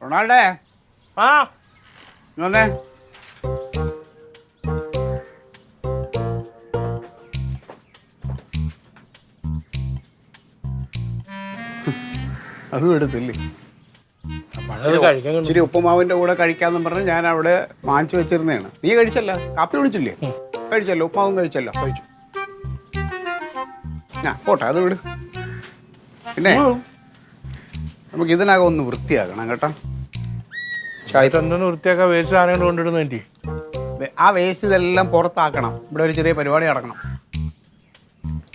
റൊണാൾഡേ ആ വന്നേ. അതും എടുത്തില്ലേ? ഇച്ചിരി ഉപ്പുമാവിന്റെ കൂടെ കഴിക്കാന്ന് പറഞ്ഞ് ഞാൻ അവിടെ വാങ്ങിച്ചു വെച്ചിരുന്നതാണ്. നീ കഴിച്ചല്ല? കാപ്പി കുടിച്ചില്ലേ? കഴിച്ചല്ലോ. ഉപ്പുമാവും കഴിച്ചല്ലോ. കഴിച്ചു. പോട്ടെ, അത് വിട്. പിന്നെ നമുക്ക് ഇതിനകം ഒന്ന് വൃത്തിയാക്കണം കേട്ടോ. വൃത്തിയാക്കാൻ വേസ്റ്റ് സാധനങ്ങൾ കൊണ്ടിടുന്ന ആ വേസ്റ്റ് ഇതെല്ലാം പുറത്താക്കണം. ഇവിടെ ഒരു ചെറിയ പരിപാടി നടക്കണം.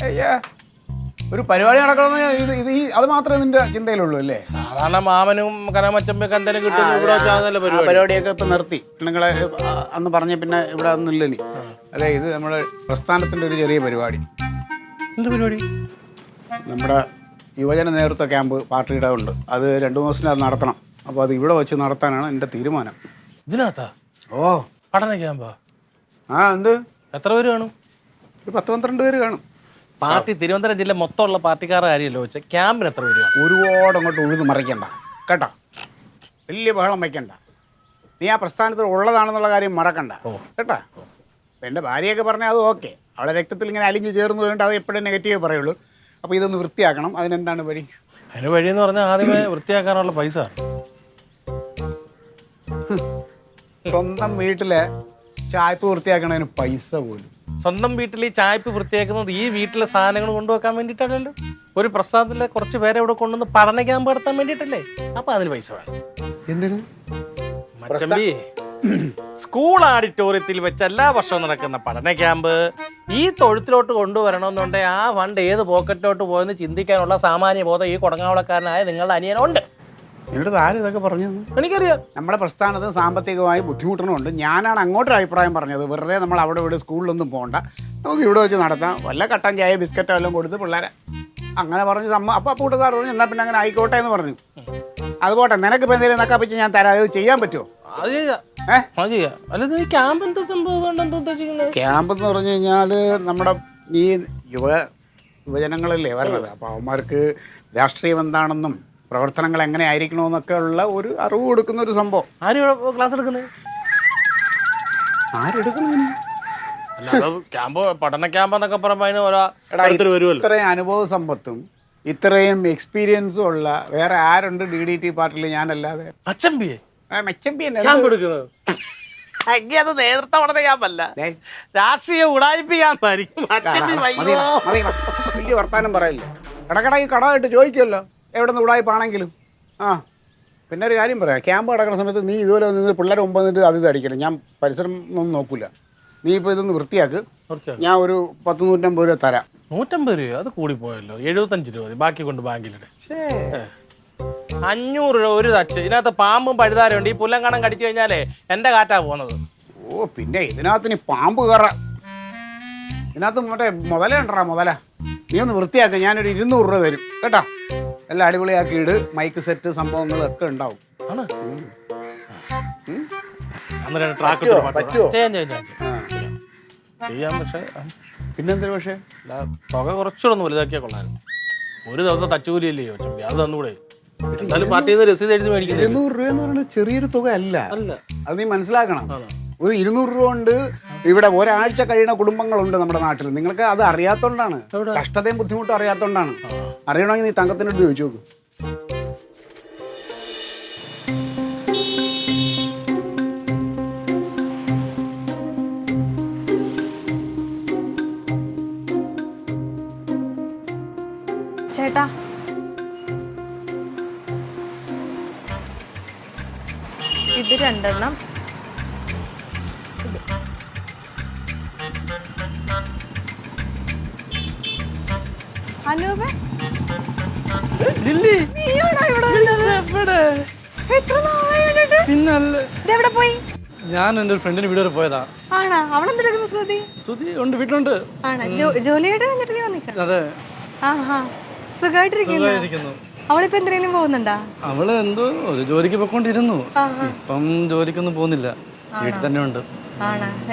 അയ്യാ, ഒരു പരിപാടി നടക്കണം. ഇത് അത് മാത്രമേ നിന്റെ ചിന്തയിലുള്ളൂ അല്ലേ? സാധാരണ മാമനും കരമച്ചമ്പൊക്കെ എന്തെങ്കിലും കിട്ടും. പരിപാടിയൊക്കെ ഇപ്പൊ നിർത്തി. നിങ്ങളെ അന്ന് പറഞ്ഞ പിന്നെ ഇവിടെ ഒന്നുമില്ല ഇനി. അതെ, ഇത് നമ്മുടെ പ്രസ്ഥാനത്തിന്റെ ഒരു ചെറിയ പരിപാടി. എന്ത് പരിപാടി? നമ്മുടെ യുവജന നേതൃത്വ ക്യാമ്പ് പാർട്ടിയുടെ ഉണ്ട്. അത് 2 ദിവസത്തിനകത്ത് നടത്തണം. അപ്പോൾ അത് ഇവിടെ വെച്ച് നടത്താനാണ് എൻ്റെ തീരുമാനം. ഇതിനകത്താ? ഓ, പഠന ക്യാമ്പാ? എന്ത്? എത്ര പേര് കാണും? ഒരു 10-12 പേര് കാണും. പാർട്ടി തിരുവനന്തപുരം ജില്ല മൊത്തമുള്ള പാർട്ടിക്കാരുടെ കാര്യമല്ലോ വെച്ചാൽ ക്യാമ്പിന് എത്ര പേര് കാണും? ഒരുപാട് അങ്ങോട്ട് ഉഴുത് മറിക്കണ്ട കേട്ടോ. വലിയ ബഹളം വയ്ക്കണ്ട. നീ ആ പ്രസ്ഥാനത്തിൽ ഉള്ളതാണെന്നുള്ള കാര്യം മറക്കണ്ട കേട്ടോ. എൻ്റെ ഭാര്യയൊക്കെ പറഞ്ഞാൽ അത് ഓക്കെ. അവളെ രക്തത്തിൽ ഇങ്ങനെ അലിഞ്ഞ് ചേർന്ന് വേണ്ട, അത് എപ്പോഴും നെഗറ്റീവ് പറയുള്ളൂ. അപ്പോൾ ഇതൊന്ന് വൃത്തിയാക്കണം. അതിനെന്താണ് വഴി? അതിന് വഴിയെന്ന് പറഞ്ഞാൽ ആദ്യമേ വൃത്തിയാക്കാനുള്ള പൈസ. സ്വന്തം വീട്ടിലെ ചായ്പ് വൃത്തിയാക്കണതിന് പൈസ പോലും. സ്വന്തം വീട്ടിൽ ഈ ചായ്പ് വൃത്തിയാക്കുന്നത് ഈ വീട്ടിലെ സാധനങ്ങൾ കൊണ്ടുവെക്കാൻ വേണ്ടിയിട്ടല്ലല്ലോ. ഒരു പ്രസ്ഥാനത്തിലെ കുറച്ച് പേരെ ഇവിടെ കൊണ്ടുവന്ന് പഠന ക്യാമ്പ് നടത്താൻ വേണ്ടിയിട്ടല്ലേ. അപ്പൊ അതിന് പൈസ വേണം. എന്തിനു? മച്ചമ്പി, സ്കൂൾ ഓഡിറ്റോറിയത്തിൽ വെച്ച് എല്ലാ വർഷവും നടക്കുന്ന പഠന ക്യാമ്പ് ഈ തൊഴുത്തിലോട്ട് കൊണ്ടുവരണമെന്നുണ്ടെങ്കിൽ ആ ഫണ്ട് ഏത് പോക്കറ്റിലോട്ട് പോയെന്ന് ചിന്തിക്കാനുള്ള സാമാന്യ ബോധം ഈ കൊടങ്ങാവളക്കാരനായ നിങ്ങളുടെ അനിയനുണ്ട്. എന്നിട്ട് ആരും ഇതൊക്കെ പറഞ്ഞു? എനിക്കറിയാം. നമ്മുടെ പ്രസ്ഥാനത്ത് സാമ്പത്തികമായി ബുദ്ധിമുട്ടുന്നുണ്ട്. ഞാനാണ് അങ്ങോട്ടൊരു അഭിപ്രായം പറഞ്ഞത്. വെറുതെ നമ്മൾ അവിടെ ഇവിടെ സ്കൂളിലൊന്നും പോകണ്ട, നമുക്ക് ഇവിടെ വെച്ച് നടത്താം. വല്ല കട്ടൻ ചായ ബിസ്ക്കറ്റോ എല്ലാം കൊടുത്ത് പിള്ളേരെ അങ്ങനെ പറഞ്ഞു. അപ്പോൾ കൂട്ടുകാർ പറഞ്ഞു എന്നാൽ പിന്നെ അങ്ങനെ ആയിക്കോട്ടെ എന്ന് പറഞ്ഞു. അതുപോട്ടെ, നിനക്കിപ്പോൾ എന്തെങ്കിലും നക്കാപ്പിച്ച് ഞാൻ തരാം. അത് ചെയ്യാൻ പറ്റുമോ? ക്യാമ്പ് എന്ന് പറഞ്ഞു കഴിഞ്ഞാൽ നമ്മുടെ ഈ യുവജനങ്ങളല്ലേ വരണത്. അപ്പോൾ അവന്മാർക്ക് രാഷ്ട്രീയം എന്താണെന്നും പ്രവർത്തനങ്ങൾ എങ്ങനെ ആയിരിക്കണമെന്നൊക്കെ ഉള്ള ഒരു അറിവ് കൊടുക്കുന്ന ഒരു സംഭവം. ക്ലാസ് എടുക്കുന്നത് ആരെടുക്കുന്നു? പഠന ക്യാമ്പ് എന്നൊക്കെ പറയുമ്പോൾ ഇത്രയും അനുഭവ സമ്പത്തും ഇത്രയും എക്സ്പീരിയൻസും ഉള്ള വേറെ ആരുണ്ട് DDT പാർട്ടിയിൽ ഞാനല്ലാതെ? അത് നേതൃത്വ പഠന ക്യാമ്പല്ല, രാഷ്ട്രീയ ഉടായ്പ ക്യാമ്പായിരിക്കും. വലിയ വർത്താനം പറയല്ലേ. ഇടക്കിടക്ക് കടമായിട്ട് ചോദിക്കുമല്ലോ എവിടെ നിന്ന് ഉടായ്പാണെങ്കിലും. പിന്നെ ഒരു കാര്യം പറയാം, ക്യാമ്പ് നടക്കുന്ന സമയത്ത് നീ ഇതുപോലെ നിന്ന് പിള്ളേർ മുമ്പ് നിന്നിട്ട് അത് അടിക്കണം. ഞാൻ പരിസരം ഒന്നും നോക്കില്ല. നീ ഇപ്പോൾ ഇതൊന്ന് വൃത്തിയാക്ക്. ഞാൻ ഒരു 100-150 രൂപ തരാം. 150 രൂപ? അത് കൂടിപ്പോയല്ലോ. 75 രൂപ മതി. ബാക്കി കൊണ്ട് ബാങ്കിലിടെ. 500 രൂപ ഒരു തച്ച്. ഇതിനകത്ത് പാമ്പും പഴുതാരമുണ്ട്. ഈ പുല്ലങ്കണം കടിച്ചു കഴിഞ്ഞാലേ എൻ്റെ കാറ്റാ പോകുന്നത്. ഓ, പിന്നെ ഇതിനകത്ത് നീ പാമ്പ് കയറാം. ഇതിനകത്ത് മറ്റേ മുതലുണ്ടാ മുതല. നീ ഒന്ന് വൃത്തിയാക്കുക. ഞാനൊരു 200 രൂപ തരും കേട്ടോ. എല്ലാം അടിപൊളിയാക്കി ഇട്. മൈക്ക് സെറ്റ് സംഭവങ്ങളൊക്കെ ഉണ്ടാവും. പറ്റുമോ? ചെയ്യാം. പക്ഷേ പിന്നെന്തൊരു പക്ഷേ തുക കുറച്ചുകൂടെ വലുതാക്കിയാൽ കൊള്ളായിരുന്നു. ഒരു ദിവസം തച്ചുകൂലിയല്ലേ ചോദിച്ചു. അത് തന്നുകൂടെ? എന്തായാലും പാർട്ടിയിൽ നിന്ന് രസീത് എഴുതി മേടിക്കുന്നത്. 200 രൂപ എന്ന് പറയുന്നത് ചെറിയൊരു തുക അല്ല. അത് നീ മനസ്സിലാക്കണം. ഒരു 200 രൂപ കൊണ്ട് ഇവിടെ ഒരാഴ്ച കഴിയുന്ന കുടുംബങ്ങളുണ്ട് നമ്മുടെ നാട്ടിൽ. നിങ്ങൾക്ക് അത് അറിയാത്തോണ്ടാണ്. കഷ്ടതയും ബുദ്ധിമുട്ടും അറിയാത്തോണ്ടാണ്. അറിയണമെങ്കിൽ നീ തങ്കത്തിനോട് ചോദിച്ചു നോക്ക്. ചേട്ടാ, ഇത് 2 അനൂപേ, ഇതെവിടെ പോയി? ഞാൻ എൻ്റെ ഒരു ഫ്രണ്ടിന്റെ വീട് വരെ പോയതാ. ആണോ? അവളെന്തെടുക്കുന്നു? ശ്രുതി ഉണ്ട്, വീട്ടിലുണ്ട്. ജോലിയായിട്ട് വന്നിട്ട് നീ വന്നിക്കാം. അതെ. സുഖമായിട്ടിരിക്കുന്നു. അവളിപ്പോ എന്തെങ്കിലും പോകുന്നുണ്ടാ? അവള് എന്തോ ഒരു ജോലിക്ക് പോയിക്കൊണ്ടിരുന്നു. ഇപ്പം ജോലിക്കൊന്നും പോകുന്നില്ല, വീട്ടിൽ തന്നെ ഉണ്ട്.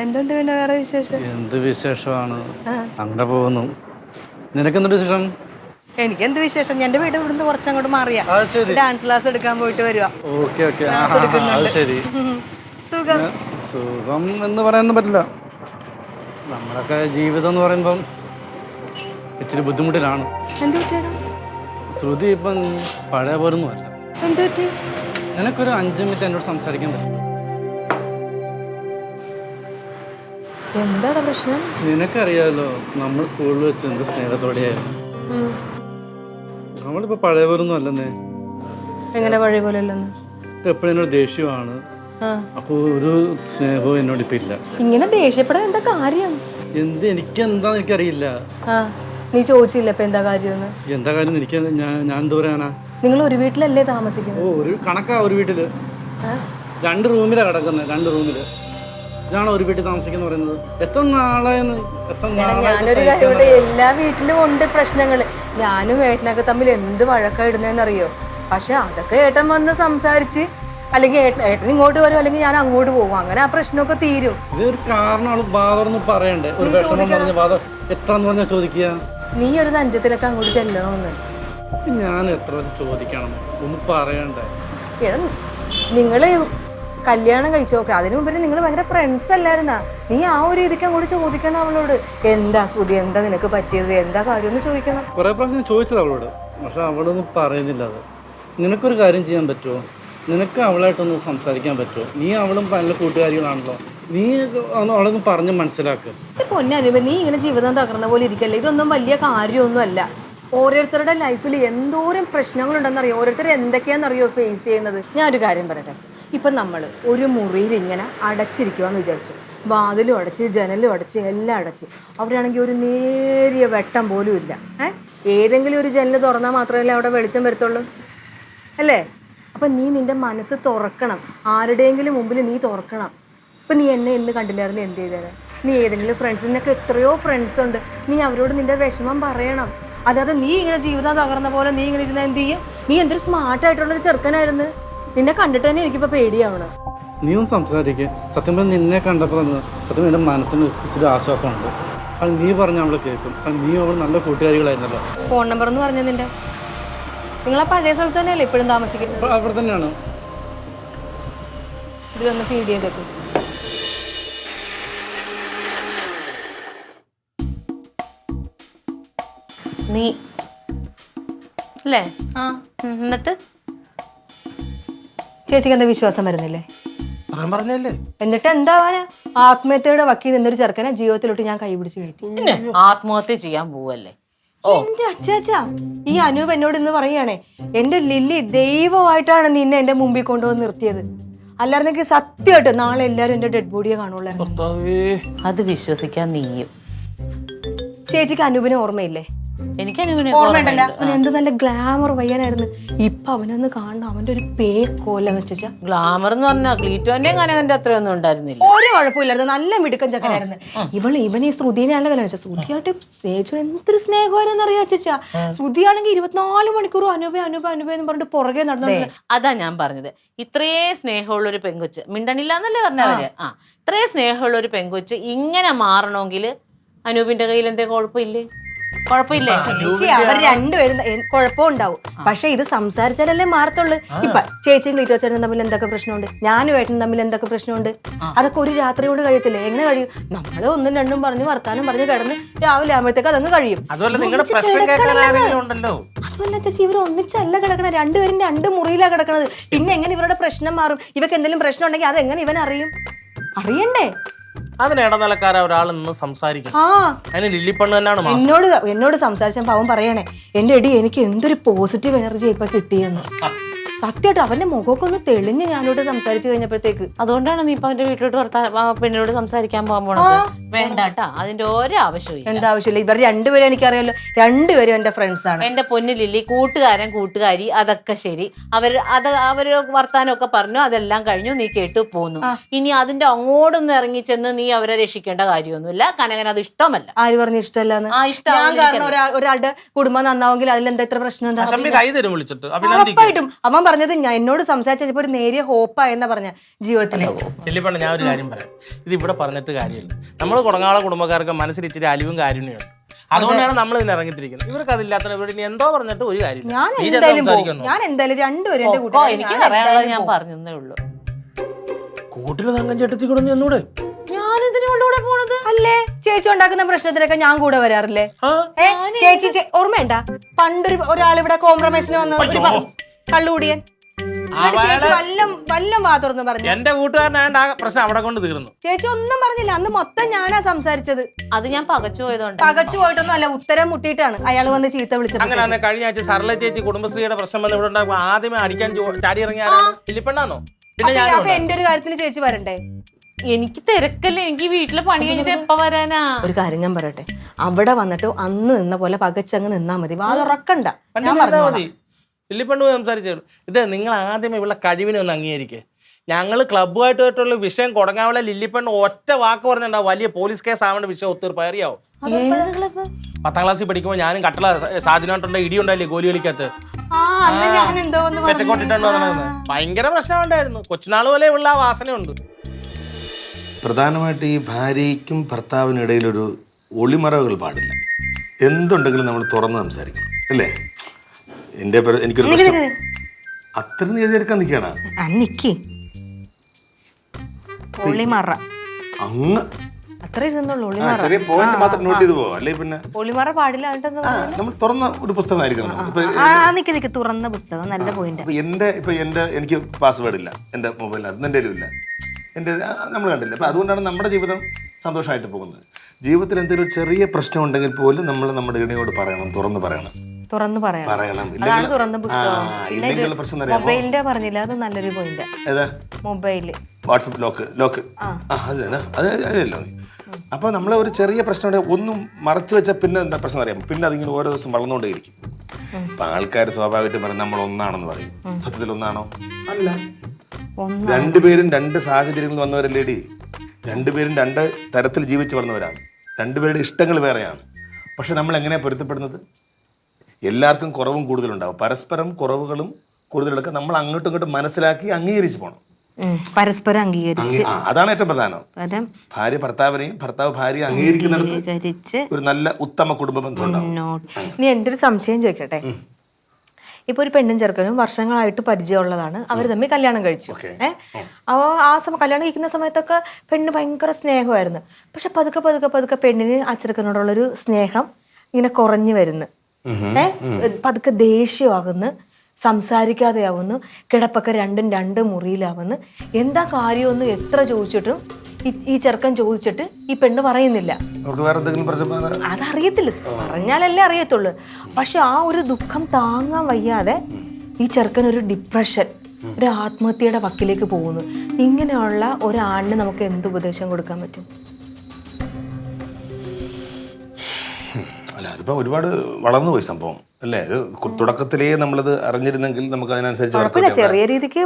എന്തുണ്ട് പിന്നെ വേറെ വിശേഷം? എന്ത് വിശേഷമാണ്, അങ്ങനെ പോകുന്നു. നിനക്കെന്തൊരു വിശേഷം? എനിക്ക് എന്ത് വിശേഷം? എന്റെ വീട് ഇവിടുന്ന് കുറച്ചങ്ങോട്ട് മാറിയാ. അത് ശരി. ഡാൻസ് ക്ലാസ് എടുക്കാൻ പോയിട്ട് വരുവാ. Okay okay. അത് ശരി. സുഖം. സുഖം എന്ന് പറയാനൊന്നും പറ്റില്ല. നമ്മളൊക്കെ ജീവിതം എന്ന് പറയുമ്പം ഇച്ചിരി ബുദ്ധിമുട്ടിലാണ്. എന്ത് പറ്റിയാടാ? ശ്രുതി ഇപ്പം പഴയ പോലൊന്നും അല്ല. എന്ത് പറ്റി? നിനക്കൊരു 5 മിനിറ്റ് എന്നോട് സംസാരിക്കാൻ പറ്റും? എന്താണ് പ്രശ്നം? നിനക്കറിയാലോ നമ്മൾ സ്കൂളിൽ വെച്ച് എന്ത് സ്നേഹത്തോടെയായിരുന്നു. നമ്മളിപ്പോൾ പഴയ പോലൊന്നും അല്ലെന്നേ. എങ്ങനെ പഴയ പോലെ അല്ലെന്ന്? എപ്പോഴും എന്നോട് ദേഷ്യമാണ്. അപ്പോൾ ഒരു സ്നേഹവും എന്നോട് ഇപ്പം ഇല്ല. ഇങ്ങനെ ദേഷ്യപ്പെടാൻ എന്താ കാര്യം? എനിക്കെന്താന്ന് എനിക്കറിയില്ല. നീ ചോദിച്ചില്ല ഇപ്പൊ എന്താ കാര്യം? എന്താ കാര്യം എനിക്ക് ഞാൻ എന്ത് പറയാനാ? നിങ്ങൾ ഒരു വീട്ടിലല്ലേ താമസിക്കുന്നത്? ഒരു കണക്കാ. ഒരു വീട്ടില് 2 റൂമിലാണ് കിടക്കുന്നത്. 2 റൂമില് ഇതാണോ ഒരു വീട്ടിൽ താമസിക്കുന്ന പറയുന്നത്? എത്ര നാളായെന്ന്. ഞാനൊരു കാര്യം, എല്ലാ വീട്ടിലും ഉണ്ട് പ്രശ്നങ്ങൾ. ഞാനും ഏട്ടനൊക്കെ തമ്മിൽ എന്ത് വഴക്കാ ഇടുന്നതെന്നറിയോ? പക്ഷെ അതൊക്കെ ഏട്ടൻ വന്ന് സംസാരിച്ച്, അല്ലെങ്കിൽ ഏട്ടൻ ഇങ്ങോട്ട് വരും, അല്ലെങ്കിൽ ഞാൻ അങ്ങോട്ട് പോകും. അങ്ങനെ ആ പ്രശ്നമൊക്കെ തീരും. ഇതൊരു കാരണമാണ് ബാധർന്ന് പറയണ്ടേ? ഒരു വിഷമം പറഞ്ഞ ബാധ എത്രന്ന് പറഞ്ഞാൽ ചോദിക്കുക. നീ ഒരു നെഞ്ചത്തിലൊക്കെ അങ്ങോട്ട് ചെല്ലണമെന്ന് ഞാൻ എത്ര ചോദിക്കണം? ഒന്ന് പറയണ്ടേ? നിങ്ങള് കല്യാണം കഴിച്ചു നോക്കെ, അതിനു മുമ്പ് നിങ്ങൾ ഭയങ്കര ഫ്രണ്ട്സ് അല്ലായിരുന്നാ? നീ ആ ഒരു രീതിക്ക് അങ്ങോട്ട് ചോദിക്കണം അവളോട്. എന്താ ശ്രുതി, എന്താ നിനക്ക് പറ്റിയത്, എന്താ കാര്യം എന്ന് ചോദിക്കണം. കുറെ പ്രാവശ്യം ചോദിച്ചത് അവളോട്, പക്ഷെ അവളൊന്നും പറയുന്നില്ല. അത് നിനക്കൊരു കാര്യം ചെയ്യാൻ പറ്റുമോ? നിനക്ക് അവളായിട്ടൊന്ന് സംസാരിക്കാൻ പറ്റുമോ? നീ അവളും നല്ല കൂട്ടുകാരികളാണല്ലോ. നീ അവളൊന്ന് പറഞ്ഞ് മനസ്സിലാക്കുക. പൊന്നനുഭ, നീ ഇങ്ങനെ ജീവിതം തകർന്ന പോലെ ഇരിക്കല്ലേ? ഇതൊന്നും വലിയ കാര്യമൊന്നും അല്ല. ഓരോരുത്തരുടെ ലൈഫിൽ എന്തോരം പ്രശ്നങ്ങളുണ്ടെന്നറിയോ? ഓരോരുത്തർ എന്തൊക്കെയാണെന്നറിയോ ഫേസ് ചെയ്യുന്നത്? ഞാനൊരു കാര്യം പറയട്ടെ. ഇപ്പം നമ്മൾ ഒരു മുറിയിൽ ഇങ്ങനെ അടച്ചിരിക്കുവാന്ന് വിചാരിച്ചു. വാതിലും അടച്ച്, ജനലും അടച്ച്, എല്ലാം അടച്ച്. അവിടെയാണെങ്കിൽ ഒരു നേരിയ വെട്ടം പോലും ഇല്ല. ഏതെങ്കിലും ഒരു ജനൽ തുറന്നാൽ മാത്രമല്ലേ അവിടെ വെളിച്ചം വരത്തുള്ളൂ, അല്ലേ? അപ്പം നീ നിൻ്റെ മനസ്സ് തുറക്കണം. ആരുടെയെങ്കിലും മുമ്പിൽ നീ തുറക്കണം. ഇപ്പം നീ എന്നെ എന്ന് കണ്ടില്ലായിരുന്നു എന്ത് ചെയ്തേനെ? നീ ഏതെങ്കിലും ഫ്രണ്ട്സിനൊക്കെ എത്രയോ ഫ്രണ്ട്സ് ഉണ്ട്. നീ അവരോട് നിൻ്റെ വിഷമം പറയണം. അല്ലാതെ നീ ഇങ്ങനെ ജീവിതം തകർന്ന പോലെ നീ ഇങ്ങനെ ഇരുന്നാൽ എന്ത് ചെയ്യും? നീ എന്തൊരു സ്മാർട്ടായിട്ടുള്ളൊരു ചെറുക്കനായിരുന്നു. നിന്നെ കണ്ടിട്ട് തന്നെ എനിക്കിപ്പോൾ പേടിയാവണം. നീ ഒന്ന് സംസാരിക്കുക. സത്യം പറഞ്ഞാൽ നിന്നെ കണ്ടപ്പോൾ സത്യം എൻ്റെ മനസ്സിന് ഇച്ചിരി ആശ്വാസമുണ്ട്. അത് നീ പറഞ്ഞ അവളെ കേൾക്കും. അത് നീ അവൾ നല്ല കൂട്ടുകാരികളായിരുന്നല്ലോ. ഫോൺ നമ്പർ എന്ന് പറഞ്ഞത് നിന്റെ? നിങ്ങളാ പഴയ സ്ഥലത്ത് തന്നെയല്ലേ ഇപ്പോഴും താമസിക്കുന്നത്? അവിടെ തന്നെയാണ്. ഇതിലൊന്ന് ഫീഡ് ചെയ്തേക്കും. നീ അല്ലേ? എന്നിട്ട് ചേച്ചിക്ക് എന്താ വിശ്വാസം വരുന്നില്ലേ? പറഞ്ഞല്ലേ? എന്നിട്ട് എന്താവാനാ? ആത്മഹത്യയുടെ വക്കീൽ നിന്നൊരു ചെറുക്കനെ ജീവിതത്തിലോട്ട് ഞാൻ കൈപിടിച്ച് കയറ്റി. പിന്നെ ആത്മഹത്യ ചെയ്യാൻ പോവല്ലേ? എന്റെ അച്ചാച്ചാ, ഈ അനൂപ് എന്നോട് ഇന്ന് പറയുകയാണേ, എന്റെ ലില്ലി ദൈവമായിട്ടാണ് നിന്നെ എന്റെ മുമ്പിൽ കൊണ്ടുവന്ന് നിർത്തിയത്. അല്ലായിരുന്നെങ്കിൽ സത്യമായിട്ട് നാളെ എല്ലാരും എന്റെ ഡെഡ് ബോഡിയെ കാണുള്ളായിരുന്നു. അത് വിശ്വസിക്കാൻ നീയും. ചേച്ചിക്ക് അനൂപിനെ ഓർമ്മയില്ലേ? എനിക്ക് ഓർമ്മയുണ്ടല്ലോ. അവൻ എന്ത് നല്ല ഗ്ലാമർ പയ്യനായിരുന്നു. ഇപ്പൊ അവനൊന്ന് കാണണം, അവന്റെ ഒരു പേ കോലം വെച്ചാ. ഗ്ലാമർ എന്ന് പറഞ്ഞാൽ ക്ലീറ്റോന്റെയും കനകന്റെ അത്രയൊന്നും ഉണ്ടായിരുന്നില്ല. ഒരു കുഴപ്പമില്ലായിരുന്നു, നല്ല മിടുക്കൻ ചക്കനായിരുന്നു. ഇവൻ ഈ ശ്രുതിനെ അല്ല കല്യാണം വെച്ചാൽ. ശ്രുതിയായിട്ട് സ്നേഹിച്ചു എന്തൊരു സ്നേഹമായിരുന്നു അറിയാ ചേച്ചാ. ശ്രുതിയാണെങ്കിൽ 24 മണിക്കൂറും അനൂപ അനൂപ അനൂപ എന്ന് പറഞ്ഞിട്ട് പുറകെ നടന്നു. അതാ ഞാൻ പറഞ്ഞത്, ഇത്രേ സ്നേഹമുള്ള ഒരു പെങ്കൊച്ച് മിണ്ടണില്ല എന്നല്ലേ പറഞ്ഞവര്. ഇത്രേ സ്നേഹമുള്ള ഒരു പെങ്കൊച്ച് ഇങ്ങനെ മാറണമെങ്കിൽ അനൂപിന്റെ കയ്യിൽ എന്തേ കുഴപ്പമില്ലേ? കുഴപ്പമില്ലേ? ചേച്ചി, അവർ രണ്ടുപേരും കുഴപ്പമുണ്ടാവും, പക്ഷെ ഇത് സംസാരിച്ചാലല്ലേ മാറത്തുള്ളൂ. ഇപ്പൊ ചേച്ചിയും ക്ലീറ്റോച്ചേട്ടനും തമ്മിൽ എന്തൊക്കെ പ്രശ്നമുണ്ട്, ഞാനും ഏട്ടനും തമ്മിൽ എന്തൊക്കെ പ്രശ്നമുണ്ട്, അതൊക്കെ ഒരു രാത്രി കൊണ്ട് കഴിയത്തില്ലേ? എങ്ങനെ കഴിയും? നമ്മള് 1ഉം 2ഉം പറഞ്ഞ് വർത്താനം പറഞ്ഞ് കിടന്ന് രാവിലെ ആകുമ്പോഴത്തേക്ക് അതങ്ങ് കഴിയും. അതുമല്ല ചേച്ചി, ഇവർ ഒന്നിച്ചല്ല കിടക്കണത്. രണ്ടുപേരും 2 മുറിയിലാണ് കിടക്കണത്. പിന്നെ എങ്ങനെ ഇവരുടെ പ്രശ്നം മാറും? ഇവർക്ക് എന്തെങ്കിലും പ്രശ്നം ഉണ്ടെങ്കിൽ അതെങ്ങനെ ഇവൻ അറിയും? അറിയണ്ടേ? അതിന് ഇടനിലക്കാര ഒരാൾ നിന്ന് സംസാരിക്കണം. അതിന് ലില്ലിപ്പണ്ണ് തന്നെയാണ് എന്നോട് സംസാരിച്ചപ്പോ അവൻ പറയണേ, എന്റെ എടി എനിക്ക് എന്തൊരു പോസിറ്റീവ് എനർജി ഇപ്പൊ കിട്ടിയെന്ന്. സത്യമായിട്ട് അവന്റെ മുഖമൊക്കെ ഒന്ന് തെളിഞ്ഞ് ഞാനോട് സംസാരിച്ചു കഴിഞ്ഞപ്പോഴത്തേക്ക്. അതുകൊണ്ടാണ് നീ ഇപ്പൊ അവന്റെ വീട്ടിലോട്ട് പെണ്ണിനോട് സംസാരിക്കാൻ പോകാൻ പോണത്. വേണ്ടാട്ടാ, അതിന്റെ ഒരു ആവശ്യമില്ല. എന്താ ആവശ്യമില്ല? ഇവർ രണ്ടുപേരും എനിക്കറിയാലോ, രണ്ടുപേരും എന്റെ ഫ്രണ്ട്സ് ആണ്. എന്റെ പൊന്നു ലില്ലി, കൂട്ടുകാരൻ കൂട്ടുകാരി അതൊക്കെ ശരി. അവര് വർത്താനമൊക്കെ പറഞ്ഞു, അതെല്ലാം കഴിഞ്ഞു, നീ കേട്ടു പോന്നു. ഇനി അതിന്റെ അങ്ങോട്ടൊന്നും ഇറങ്ങി ചെന്ന് നീ അവരെ രക്ഷിക്കേണ്ട കാര്യമൊന്നുമില്ല. കനകൻ അത് ഇഷ്ടമല്ല. ആര് പറഞ്ഞു ഇഷ്ടമല്ലാന്ന്? ഞാൻ കാരണം ഒരാളുടെ കുടുംബം നന്നാവെങ്കിൽ അതിലെന്താ ഇത്ര പ്രശ്നം? എന്താ? ഉറപ്പായിട്ടും അവൻ പറഞ്ഞത് എന്നോട് സംസാരിച്ചപ്പോ ഒരു നേരിയ ഹോപ്പായെന്നാ പറഞ്ഞ ജീവിതത്തിലെ. ഞാൻ ഒരു കാര്യം പറയാം, ഇത് ഇവിടെ പറഞ്ഞിട്ട് കാര്യമില്ല. നമ്മൾ കുടങ്ങാള കുടുംബക്കാർക്ക് മനസ്സിൽ ഇച്ചിരി അലിവും കാരുണ്യമുണ്ട്. അതുകൊണ്ടാണ് നമ്മൾ ഇതിന് ഇറങ്ങിത്തിരിക്കുന്നത്. ഇവർക്ക് അതില്ലാത്ത ഇവരോട് ഇനി എന്തോ പറഞ്ഞിട്ട് ഒരു കാര്യം ഞാൻ എന്തായാലും പോകും. ഞാൻ എന്തായാലും രണ്ടുപേരും എന്റെ ഓ, എനിക്ക് പറയാനുള്ളത് ഞാൻ പറഞ്ഞേ ഉള്ളൂ. കൂട്ടിന് തങ്കം ചേട്ടത്തി കൂടെ എന്നൂടെ ഞാനിതിനോടുകൂടെ പോണത് അല്ലേ? ചേച്ചി ഉണ്ടാക്കുന്ന പ്രശ്നത്തിനൊക്കെ ഞാൻ കൂടെ വരാറില്ലേ? ചേച്ചി ഓർമ്മയുണ്ടാ പണ്ടൊരു ഒരാളിവിടെ കോംപ്രമൈസിന് വന്ന ഒരു കള്ളുകൂടിയൻ വല്ലം വാ തുറന്ന് പറഞ്ഞു. എന്റെ കൂട്ടുകാരനായ പ്രശ്നം അവിടെ കൊണ്ട് തീർന്നു. ചേച്ചി ഒന്നും പറഞ്ഞില്ല. അന്ന് മൊത്തം ഞാനാ സംസാരിച്ചത്. അത് ഞാൻ പകച്ചു പോയതുകൊണ്ട്. പകച്ചു പോയിട്ടൊന്നും അല്ല, ഉത്തരം മുട്ടിയിട്ടാണ് അയാൾ വന്ന് ചീത്ത വിളിച്ചത്. അങ്ങനെ കഴിഞ്ഞ ആഴ്ച സർല ചേച്ചി കുടുംബശ്രീയുടെ പ്രശ്നം വന്ന് ഇവിടെ ഉണ്ടാകും. ആദ്യമേ അടിക്കാൻ ചാടി ഇറങ്ങിയ ആരാണ്? ലില്ലിപ്പെണ്ണാണോ? പിന്നെ ഞാൻ അപ്പൊ എന്റെ ഒരു കാര്യത്തിന് ചേച്ചി വരണ്ടേ? എനിക്ക് തിരക്കല്ലേ, എനിക്ക് വീട്ടിലെ പണി കഴിഞ്ഞിട്ട് എപ്പ വരാനാ? ഒരു കാര്യം ഞാൻ പറയട്ടെ, അവിടെ വന്നിട്ട് അന്ന് നിന്ന പോലെ പകച്ചങ്ങ് നിന്നാ മതി. വാതുറക്കണ്ട. ഞാൻ മതി. ലില്ലിപ്പെണ്ണു സംസാരിച്ചോളൂ. ഇത് നിങ്ങൾ ആദ്യമേ ഇവിടെ കഴിവിനെ ഒന്ന് അംഗീകരിക്കേ. ഞങ്ങൾ ക്ലബ്ബുമായിട്ടുള്ള വിഷയം കൊടുങ്ങാനുള്ള ലില്ലിപ്പെണ്ണ് ഒറ്റ വാക്ക് പറഞ്ഞിട്ടുണ്ടാവും വലിയ പോലീസ് കേസ് ആവേണ്ട വിഷയം ഒത്തീർപ്പ് അറിയാവും. 10ാം ക്ലാസ്സിൽ പഠിക്കുമ്പോൾ ഞാനും കട്ടള സാധനമായിട്ടുള്ള ഇടിയുണ്ടായില്ലേ ഗോലി കളിക്കകത്ത് പെറ്റക്കോട്ടിട്ടാണ് പറഞ്ഞത്. ഭയങ്കര പ്രശ്നമുണ്ടായിരുന്നു. കൊച്ചുനാൾ പോലെ ഉള്ള ആ വാസനയുണ്ട്. പ്രധാനമായിട്ട് ഈ ഭാര്യയ്ക്കും ഭർത്താവിനും ഇടയിലൊരു ഒളിമറവുകൾ പാടില്ല. എന്തുണ്ടെങ്കിലും നമ്മൾ തുറന്ന് സംസാരിക്കണം, അല്ലേ? എനിക്കൊരു പ്രശ്നം അത്രയും എഴുതിയെടുക്കാൻ നിൽക്കുകയാണ് അങ്ങ് ചെറിയ പോയിന്റ് മാത്രം നോട്ട് ചെയ്ത് പോവാം. അല്ലെ പിന്നെ ഒളിമറ പാടില്ല. നമ്മൾ തുറന്ന ഒരു പുസ്തകമായിരിക്കണം. തുറന്ന പുസ്തകം നല്ല പോയിന്റ്. എനിക്ക് പാസ്വേഡ് ഇല്ല എൻ്റെ മൊബൈലിനകത്ത്, എൻ്റെ ഇല്ല, എൻ്റെ നമ്മൾ കണ്ടില്ല. അപ്പം അതുകൊണ്ടാണ് നമ്മുടെ ജീവിതം സന്തോഷമായിട്ട് പോകുന്നത്. ജീവിതത്തിൽ എന്തെങ്കിലും ഒരു ചെറിയ പ്രശ്നം ഉണ്ടെങ്കിൽ പോലും നമ്മൾ നമ്മുടെ ഇണയോട് പറയണം, തുറന്ന് പറയണം. മൊബൈലിന്റെ പറഞ്ഞില്ല, അത് നല്ലൊരു പോയിന്റ്. മൊബൈല് വാട്സപ്പ് ലോക്ക് അതല്ലോ. അപ്പോൾ നമ്മൾ ഒരു ചെറിയ പ്രശ്നം ഒന്നും മറച്ചു വെച്ചാൽ പിന്നെ എന്താ പ്രശ്നം അറിയാം. പിന്നെ അതിങ്ങനെ ഓരോ ദിവസം വളർന്നുകൊണ്ടേയിരിക്കും. അപ്പൊ ആൾക്കാർ സ്വാഭാവികമായിട്ടും പറയും നമ്മൾ ഒന്നാണെന്ന് പറയും. സത്യത്തിൽ ഒന്നാണോ? അല്ല. രണ്ടുപേരും രണ്ട് സാഹചര്യങ്ങളിൽ വന്നവരല്ലേടി. രണ്ടുപേരും രണ്ട് തരത്തിൽ ജീവിച്ച് വളർന്നവരാണ്. രണ്ടുപേരുടെ ഇഷ്ടങ്ങൾ വേറെയാണ്. പക്ഷെ നമ്മൾ എങ്ങനെയാണ് പൊരുത്തപ്പെടുന്നത്? എല്ലാവർക്കും കുറവും കൂടുതലുണ്ടാവും. പരസ്പരം കുറവുകളും കൂടുതലെടുക്കുക. നമ്മൾ അങ്ങോട്ടും ഇങ്ങോട്ടും മനസ്സിലാക്കി അംഗീകരിച്ച് പോകണം. പരസ്പരം അംഗീകരിച്ച്, അതാണ് ഏറ്റവും പ്രധാനം. ഭാര്യ ഭർത്താവിനെയും ഭർത്താവ് ഭാര്യ അംഗീകരിക്കുന്നിടത്ത് ഒരു നല്ല ഉത്തമ കുടുംബ ബന്ധം ഉണ്ടാവും. ഇനി എൻ്റെ ഒരു സംശയം ചോദിക്കട്ടെ. ഇപ്പൊ ഒരു പെണ്ണും ചെറുക്കനും വർഷങ്ങളായിട്ട് പരിചയമുള്ളതാണ്. അവർ തമ്മിൽ കല്യാണം കഴിച്ചു. അപ്പോൾ കല്യാണം കഴിക്കുന്ന സമയത്തൊക്കെ പെണ്ണ് ഭയങ്കര സ്നേഹമായിരുന്നു. പക്ഷെ പതുക്കെ പെണ്ണിന് ആ ചെറുക്കനോടുള്ളൊരു സ്നേഹം ഇങ്ങനെ കുറഞ്ഞു വരുന്നു. പതുക്കെ ദേഷ്യമാകുന്നു, സംസാരിക്കാതെയാവുന്നു, കിടപ്പൊക്കെ രണ്ടും രണ്ട് മുറിയിലാവുന്നു. എന്താ കാര്യമെന്ന് എത്ര ചോദിച്ചിട്ടും ഈ ചെറുക്കൻ ചോദിച്ചിട്ട് ഈ പെണ്ണ് പറയുന്നില്ല. അതറിയത്തില്ല, പറഞ്ഞാലല്ലേ അറിയത്തുള്ളൂ. പക്ഷെ ആ ഒരു ദുഃഖം താങ്ങാൻ വയ്യാതെ ഈ ചെറുക്കൻ ഒരു ഡിപ്രഷൻ, ഒരു ആത്മഹത്യയുടെ വക്കിലേക്ക് പോകുന്നു. ഇങ്ങനെയുള്ള ഒരാളിന് നമുക്ക് എന്ത് ഉപദേശം കൊടുക്കാൻ പറ്റും? അല്ല, അതിപ്പോൾ ഒരുപാട് വളർന്നുപോയി സംഭവം, അല്ലേ? തുടക്കത്തിലേ നമ്മളത് അറിഞ്ഞിരുന്നെങ്കിൽ നമുക്ക് അതിനനുസരിച്ച് ചെറിയ രീതിക്ക്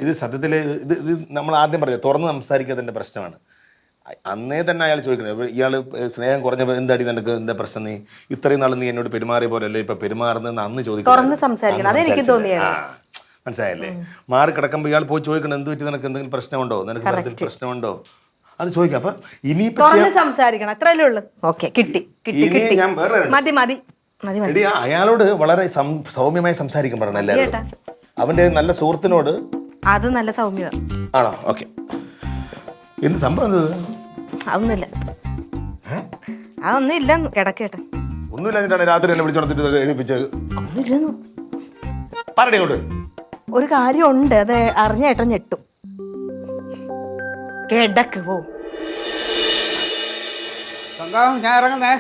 ഇത് സത്യത്തിൽ ഇത് നമ്മൾ ആദ്യം പറഞ്ഞത് തുറന്ന് സംസാരിക്കാത്തതിൻ്റെ പ്രശ്നമാണ്. അന്നേ തന്നെ അയാൾ ചോദിക്കുന്നത്, ഇയാൾ സ്നേഹം കുറഞ്ഞപ്പോൾ എന്താടി നിനക്ക് എന്താ പ്രശ്നം? നീ ഇത്രയും നാൾ നീ എന്നോട് പെരുമാറിയ പോലെയല്ലേ ഇപ്പൊ പെരുമാറുന്നതെന്ന് അന്ന് ചോദിക്കുന്നത്. മനസ്സിലായല്ലേ? മാറി കിടക്കുമ്പോൾ ഇയാൾ പോയി ചോദിക്കണം, എന്ത് പറ്റി, നിനക്ക് എന്തെങ്കിലും പ്രശ്നമുണ്ടോ, നിനക്ക് കാര്യത്തിൽ പ്രശ്നമുണ്ടോ, അത് ചോദിക്കാം. അപ്പൊ ഇനിയിപ്പോ സംസാരിക്കണം, അത്രയല്ലേ ഉള്ളൂ. ഓക്കെ, കിട്ടി. ഞാൻ വേറെ അയാളോട് വളരെ സൗമ്യമായി സംസാരിക്കാൻ പറയണം എല്ലാവരും. അവന്റെ നല്ല സുഹൃത്തിനോട് അത് നല്ല സൗമ്യ ആണോ? ഓക്കെ. എന്ത് സംഭവം? അതൊന്നുമില്ല, അതൊന്നും ഇല്ല. കിടക്കേട്ടെ. ഒന്നുമില്ല. രാത്രി എന്നെ വിളിച്ചോണ്ടിട്ട് എഴുതിപ്പിച്ചത് പറഞ്ഞോട്ട് ഒരു കാര്യമുണ്ട്, അത് അറിഞ്ഞ ഏട്ടൻ ഞെട്ടും. കിടക്ക് പോ. ഞാൻ ഇറങ്ങുന്നേ.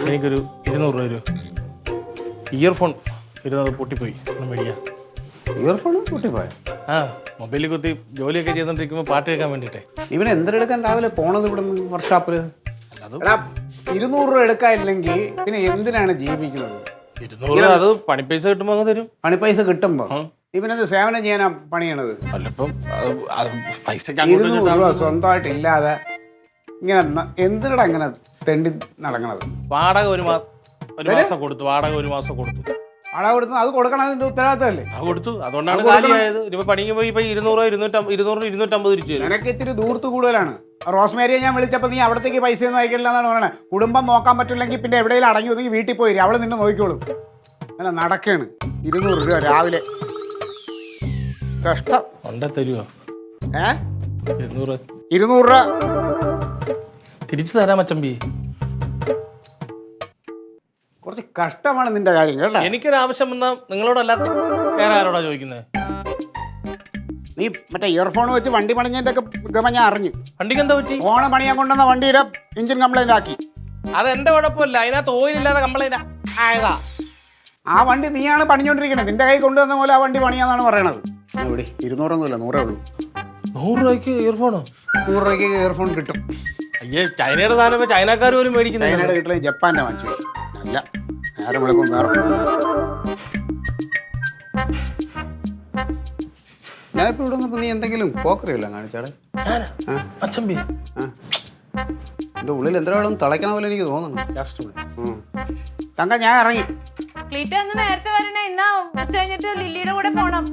എനിക്കൊരു 200 രൂപ തരൂ. ഇയർഫോൺ ഇരുന്നത് പൊട്ടിപ്പോയി, മേടിക്കാം. ഇയർഫോൺ പൊട്ടിപ്പോയ? മൊബൈലിൽ കുത്തി ജോലിയൊക്കെ ചെയ്തോണ്ടിരിക്കുമ്പോ പാട്ട് കേൾക്കാൻ വേണ്ടിട്ടേ. ഇവൻ എന്തിനെടുക്കാൻ രാവിലെ പോണത് ഇവിടുന്ന് വർക്ക്ഷോപ്പില്? 200 രൂപ എടുക്കാനില്ലെങ്കിൽ പിന്നെ എന്തിനാണ് ജീവിക്കുന്നത്? 200 രൂപ അത് പണിപ്പൈസ കിട്ടുമ്പോ അങ്ങ് തരും. പണിപ്പൈസ കിട്ടുമ്പോ ഇവനത് സേവനം ചെയ്യാനാ പണിയണത്. 200 രൂപ സ്വന്തമായിട്ട് ഇല്ലാതെ ഇങ്ങനെ എന്തിനാ ഇങ്ങനെ തെണ്ടി നടക്കണത്? വാടക ഒരു മാസം കൊടുത്തു. വാടക കൊടുക്കുന്നത് അത് കൊടുക്കണം, അതിന്റെ ഉത്തരവാദിത്തമല്ലേ? ആ കൊടുത്തു, അതുകൊണ്ടാണ് കാലിയായത്. ഇനിയിപ്പോ പണിക്ക് പോയി ഇപ്പൊ 200 250 തിരിച്ചു തരും. നിനക്ക് ഇത്തിരി ദൂരത്ത് കൂടുതലാണ്. റോസ്മേരിയെ ഞാൻ വിളിച്ചപ്പോൾ നീ അവിടത്തേക്ക് പൈസ ഒന്നും അയക്കില്ല എന്നാണ് പറയണത്. കുടുംബം നോക്കാൻ പറ്റില്ലെങ്കിൽ പിന്നെ എവിടെയെങ്കിലും അടങ്ങി ഒതുങ്ങി വീട്ടിൽ പോയി അവള് നിന്നെ നോക്കിക്കോളും. അല്ല നടക്കാണ് 200 രൂപ രാവിലെ. കഷ്ടം. കൊണ്ടേ തരുവോ? 200 രൂപ തിരിച്ചു തരാം മച്ചമ്പി. കുറച്ച് കഷ്ടമാണ് നിന്റെ കാര്യം കേട്ടോ. എനിക്കൊരു ആവശ്യം വന്നാൽ നിങ്ങളോടല്ലാത്ത വേറെ ആരോടാ ചോദിക്കുന്നത്? നീ മറ്റേ ഇയർഫോൺ വെച്ച് വണ്ടി പണിഞ്ഞതിന്റെ ഒക്കെ ഗമ ഞാൻ അറിഞ്ഞു. വണ്ടിക്ക് എന്താ പറ്റി? ഫോണ് പണിയാൻ കൊണ്ടുവന്ന വണ്ടിയുടെ എഞ്ചിൻ കംപ്ലൈന്റ് ആക്കി. അത് എന്റെ കുഴപ്പമില്ല, അതിനകത്ത് ഓയിലില്ലാതെ കംപ്ലൈന്റ് ആയതാ. ആ വണ്ടി നീയാണ് പണിഞ്ഞോണ്ടിരിക്കണത്. നിന്റെ കൈ കൊണ്ടുവന്ന പോലെ ആ വണ്ടി പണിയാന്നാണ് പറയണത്. ഇവിടെ 200 100 ഉള്ളൂ. 100 രൂപയ്ക്ക് ഇയർഫോണോ? 100 രൂപയ്ക്ക് ഇയർഫോൺ കിട്ടും. അയ്യേ, ചൈനയുടെ സാധനം ചൈനക്കാർ പോലും മേടിക്കുന്നത്. ചൈനയുടെ കിട്ടില്ല, ജപ്പാന്റെ വാങ്ങിച്ചു. അല്ല നേരം വിളിക്കും വേറെ. ഞാനിപ്പോ ഇവിടെ വന്നപ്പോ നീ എന്തെങ്കിലും പോക്കറിയില്ല കാണിച്ചാടെ? അച്ചമ്പി എന്റെ ഉള്ളിൽ എന്തെങ്കിലും തിളയ്ക്കണ പോലെ എനിക്ക് തോന്നുന്നു. തങ്ക ഞാൻ ഇറങ്ങി. ക്ലീറ്റ ഒന്ന് നേരത്തെ വരണേ, എന്നാ ഉച്ച കഴിഞ്ഞിട്ട് ലില്ലിയുടെ കൂടെ പോണം.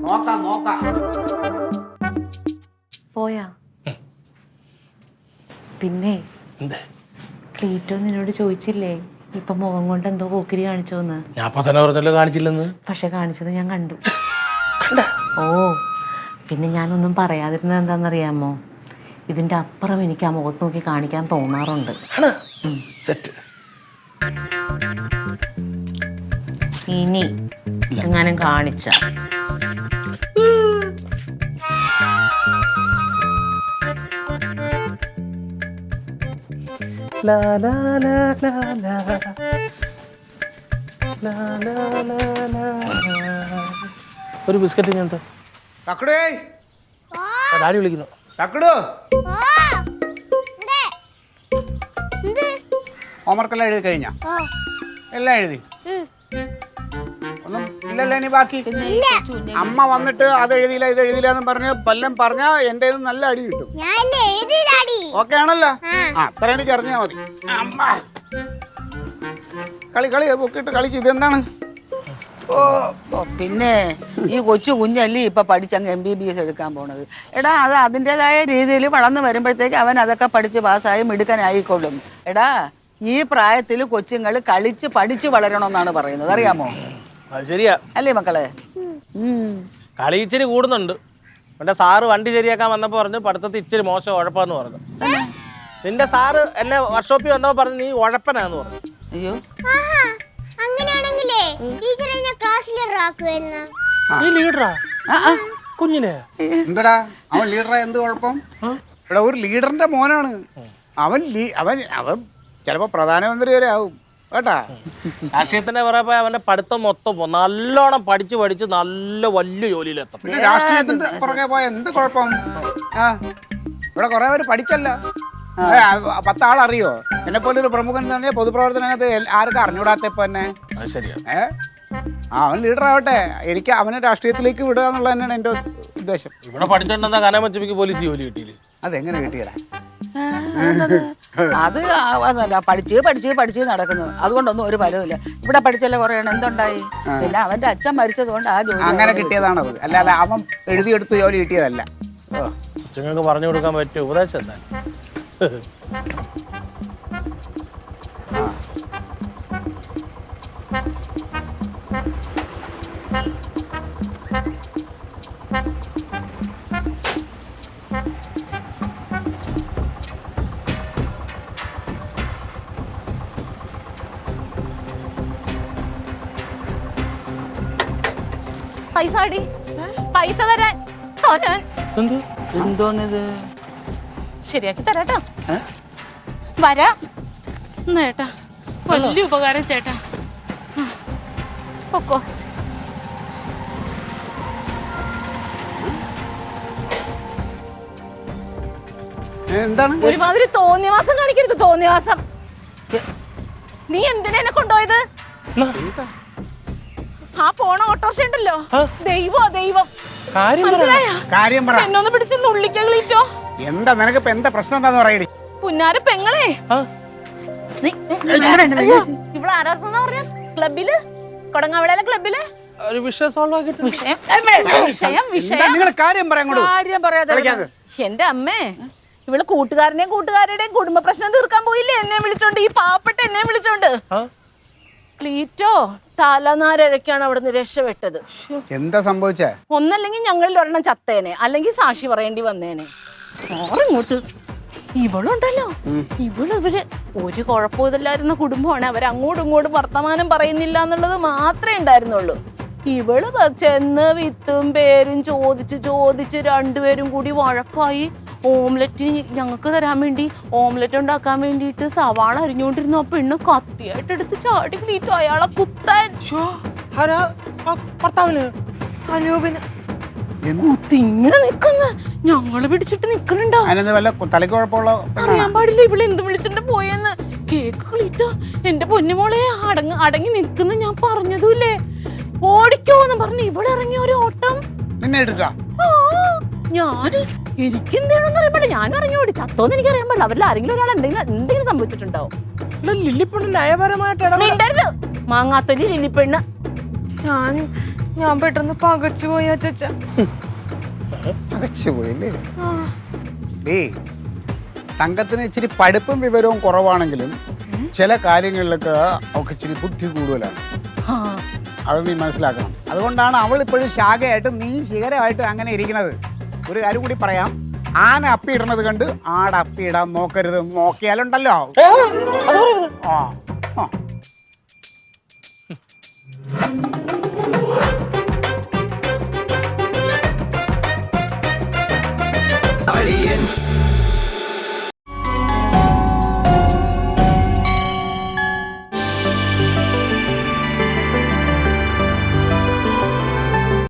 നോക്കാം. പോയാ? പിന്നെ ക്ലീറ്റോ നിന്നോട് ചോദിച്ചില്ലേ ഇപ്പൊ മുഖം കൊണ്ട് എന്തോ കോക്കിരി കാണിച്ചോന്ന്? ഞാൻ അപ്പൊ തന്നെ പറഞ്ഞല്ലോ കാണിച്ചില്ലെന്ന്. പക്ഷെ കാണിച്ചത് ഞാൻ കണ്ടു. ഓ, പിന്നെ ഞാനൊന്നും പറയാതിരുന്നത് എന്താണെന്നറിയാമോ? ഇതിന്റെ അപ്പുറം എനിക്ക് ആ മുഖത്ത് നോക്കി കാണിക്കാൻ തോന്നാറുണ്ട്. സെറ്റ്. ഇനി എങ്ങാനും കാണിച്ച ഒരു ബിസ്ക്കറ്റ് ഞാൻ തക്കടേ ഡാഡി വിളിക്കുന്നു. തക്കടു ഹോംവർക്കെല്ലാം എഴുതി കഴിഞ്ഞാ? എല്ലാം എഴുതി? ഒന്നും ഇല്ലല്ലോ ഇനി ബാക്കി? അമ്മ വന്നിട്ട് അത് എഴുതിയില്ല ഇത് എഴുതിയില്ല എന്ന് പറഞ്ഞ് വല്ലം പറഞ്ഞാ എന്റെ നല്ല അടി കിട്ടും. ഓക്കെ ആണല്ലോ? അത്ര എനിക്ക് അറിഞ്ഞാ മതി. അമ്മ കളി പൊക്കിട്ട് കളിച്ച്. ഇതെന്താണ്? പിന്നെ ഈ കൊച്ചു കുഞ്ഞല്ലേ ഇപ്പൊ പഠിച്ചങ്ങ് MBBS എടുക്കാൻ പോണത്. എടാ അത് അതിൻ്റെതായ രീതിയിൽ വളർന്നു വരുമ്പോഴത്തേക്ക് അവൻ അതൊക്കെ പഠിച്ച് പാസ്സായി മിടുക്കനായിക്കൊള്ളും. എടാ ഈ പ്രായത്തിൽ കൊച്ചുങ്ങൾ കളിച്ച് പഠിച്ച് വളരണമെന്നാണ് പറയുന്നത്, അറിയാമോ? അത് ശരിയാ അല്ലേ മക്കളെ? കളി ഇച്ചിരി കൂടുന്നുണ്ട്. എന്റെ സാറ് വണ്ടി ശരിയാക്കാൻ വന്നപ്പോ പറഞ്ഞു പഠിത്തത്തിൽ ഇച്ചിരി മോശം ഉഴപ്പാന്ന് പറഞ്ഞു. നിന്റെ സാറ് എന്നെ വർക്ക്ഷോപ്പിൽ വന്നപ്പോ പറഞ്ഞു നീ ഉഴപ്പനാന്ന് പറഞ്ഞു. അയ്യോ, അങ്ങനെയാണെങ്കിലേ ടീച്ചറെ ഞാൻ ക്ലാസ് ലീഡർ ആക്കുവായിരുന്നു. നീ ലീഡറാ കുഞ്ഞിനെ? എന്തടാ അവൻ ലീഡറാ? എന്ത് കുഴപ്പം? ഇവിടെ ഒരു ലീഡറിന്റെ മോനാണ് അവൻ. അവൻ ചിലപ്പോ പ്രധാനമന്ത്രി വരെ ആവും കേട്ടാ. രാഷ്ട്രീയത്തിന്റെ പുറകെ അവന്റെ പഠിത്തം മൊത്തം നല്ലോണം പഠിച്ച് നല്ല വലിയ ജോലിയിലെത്തും. പിന്നെ രാഷ്ട്രീയത്തിന്റെ പുറകെ പോയ എന്ത് കുഴപ്പം? ഇവിടെ കുറെ പേര് പഠിച്ചല്ല. 10 ആളറിയോ എന്നെ പോലെ ഒരു പ്രമുഖൻ എന്ന് പറഞ്ഞാൽ പൊതുപ്രവർത്തനത്ത് ആർക്കും അറിഞ്ഞൂടാത്ത ഇപ്പൊ തന്നെ. അത് ശരിയാ. അവൻ ലീഡർ ആവട്ടെ, എനിക്ക് അവനെ രാഷ്ട്രീയത്തിലേക്ക് വിടുക എന്നുള്ളത് തന്നെയാണ് എന്റെ ഉദ്ദേശം. ഇവിടെ പഠിച്ചോണ്ടെന്താ കനമച്ചപ്പിക്ക് പോലീസ് ജോലി കിട്ടിയില്ലേ? അതെങ്ങനെ കിട്ടിയടാ? അത് അതല്ല, പഠിച്ച് നടക്കുന്നു. അതുകൊണ്ടൊന്നും ഒരു ഫലവുമില്ല. ഇവിടെ പഠിച്ചല്ലേ കുറേ എന്തുണ്ടായി? പിന്നെ അവന്റെ അച്ഛൻ മരിച്ചത് കൊണ്ട് ആ ജോലി അങ്ങനെ കിട്ടിയതാണത്, അല്ലാതെ അവൻ എഴുതിയെടുത്ത് ജോലി കിട്ടിയതല്ല. കൊച്ചുങ്ങൾക്ക് പറഞ്ഞു കൊടുക്കാൻ പറ്റിയ ഉപദേശം എന്താ? പൈസ തരാൻ എന്തോന്നിത്? ശരിയാക്കി തരാട്ടോ. വരാം ചേട്ടാ, വലിയ ഉപകാരം ചേട്ടാ. പൊക്കോ. എന്താണ് ഒരുമാതിരി തോന്നിയവാസം കാണിക്കരുത്, തോന്നിയവാസം. നീ എന്തിനാ എന്നെ കൊണ്ടുപോയത്? ആ പോണ ഓട്ടോറിക്ഷ ഉണ്ടല്ലോ, ദൈവം കാര്യം പറ. എന്നൊന്ന് പിടിച്ച് നുള്ളിക്കോ. എന്താ നിനക്ക് ഇപ്പൊ എന്താ പ്രശ്നം? എന്താന്ന് പറയടി. പുന്നാര പെങ്ങളെ, ഇവിടെ ആരാർക്കെന്നാ പറഞ്ഞ ക്ലബില് കൊടങ്ങാവിള ക്ലബില് ഒരു വിഷയം സോൾവ് ആക്കിയിട്ടുണ്ട്. വിഷയം നിങ്ങൾ കാര്യം പറയാൻ കൂടെ കാര്യം പറയാതെ എന്റെ അമ്മേ ഇവള് കൂട്ടുകാരുടെയും കുടുംബ പ്രശ്നം തീർക്കാൻ പോയില്ലേ എന്നെ വിളിച്ചോണ്ട്, ഈ പാവപ്പെട്ട എന്നെ വിളിച്ചോണ്ട്. ക്ലീറ്റോ തലനാരഴക്കാണ് അവിടുന്ന് രക്ഷപ്പെട്ടത്. എന്താ സംഭവിച്ചേ? ഒന്നല്ലെങ്കിൽ ഞങ്ങളിൽ ഒരെണ്ണം ചത്തേനെ, അല്ലെങ്കിൽ സാക്ഷി പറയേണ്ടി വന്നേനെ. ഇങ്ങോട്ട് ഇവളുണ്ടല്ലോ, ഇവര് ഒരു കുഴപ്പമില്ലായിരുന്ന കുടുംബമാണ്. അവരങ്ങോട്ടും ഇങ്ങോട്ടും വർത്തമാനം പറയുന്നില്ല എന്നുള്ളത് മാത്രമേ ഉണ്ടായിരുന്നുള്ളൂ. ഇവള് ചെന്ന് വിത്തും പേരും ചോദിച്ച് രണ്ടുപേരും കൂടി വഴക്കായി. ഓംലെറ്റ് ഞങ്ങൾക്ക് തരാൻ വേണ്ടി, ഓംലെറ്റ് ഉണ്ടാക്കാൻ വേണ്ടിയിട്ട് സവാള അരിഞ്ഞുകൊണ്ടിരുന്നു. ആ പെണ്ണ് കത്തിയായിട്ട് എടുത്ത് ചാടി ക്ലീറ്റോ അയാളെ കുത്താൻ. കുത്തിങ്ങനെ നിക്കുന്ന ഞങ്ങള് പിടിച്ചിട്ട് നിക്കണുണ്ടോ? തലക്കുഴപ്പമുള്ള അറിയാൻ പാടില്ല ഇവള് എന്ത് വിളിച്ചിട്ട് പോയെന്ന്. കേക്ക് ക്ലീറ്റോ എന്റെ പൊന്നുമോളെ അടങ്ങി നിക്കുന്ന ഞാൻ പറഞ്ഞതുമില്ലേ, ഓടിക്കോന്ന് പറഞ്ഞു ഇവള് ഇറങ്ങിയ ഒരു ഓട്ടം. നിന്നെ എടുക്കാ ഞാന് എനിക്കെന്താണെന്ന് അറിയാൻ പാടില്ല, ഞാനും ഇറങ്ങി ഓടി. ചത്തോന്ന് എനിക്ക് അറിയാൻ പാടില്ല. അവരിൽ ആരെങ്കിലും ഒരാൾ എന്തെങ്കിലും സംഭവിച്ചിട്ടുണ്ടാവും. ലില്ലിപ്പെണ്ണ് നയപരമായിട്ട് മിണ്ടരുത്, മാങ്ങാത്തൊലി ലില്ലിപ്പെണ്ണ്. ഞാൻ പെട്ടെന്ന് പകച്ചു പോയി അച്ഛ. പോയില്ലേ? തങ്കത്തിന് ഇച്ചിരി പഠിപ്പും വിവരവും കുറവാണെങ്കിലും ചില കാര്യങ്ങളിലൊക്കെ അവൾക്ക് ഇച്ചിരി ബുദ്ധി കൂടുതലാണ്. അത് നീ മനസ്സിലാക്കണം. അതുകൊണ്ടാണ് അവൾ ഇപ്പോഴും ശാഖയായിട്ടും നീ ശിഖരമായിട്ടും അങ്ങനെ ഇരിക്കുന്നത്. ഒരു കാര്യം കൂടി പറയാം, ആന അപ്പിയിടണത് കണ്ട് ആട് അപ്പിയിടാൻ നോക്കരുത്. നോക്കിയാലുണ്ടല്ലോ Audience.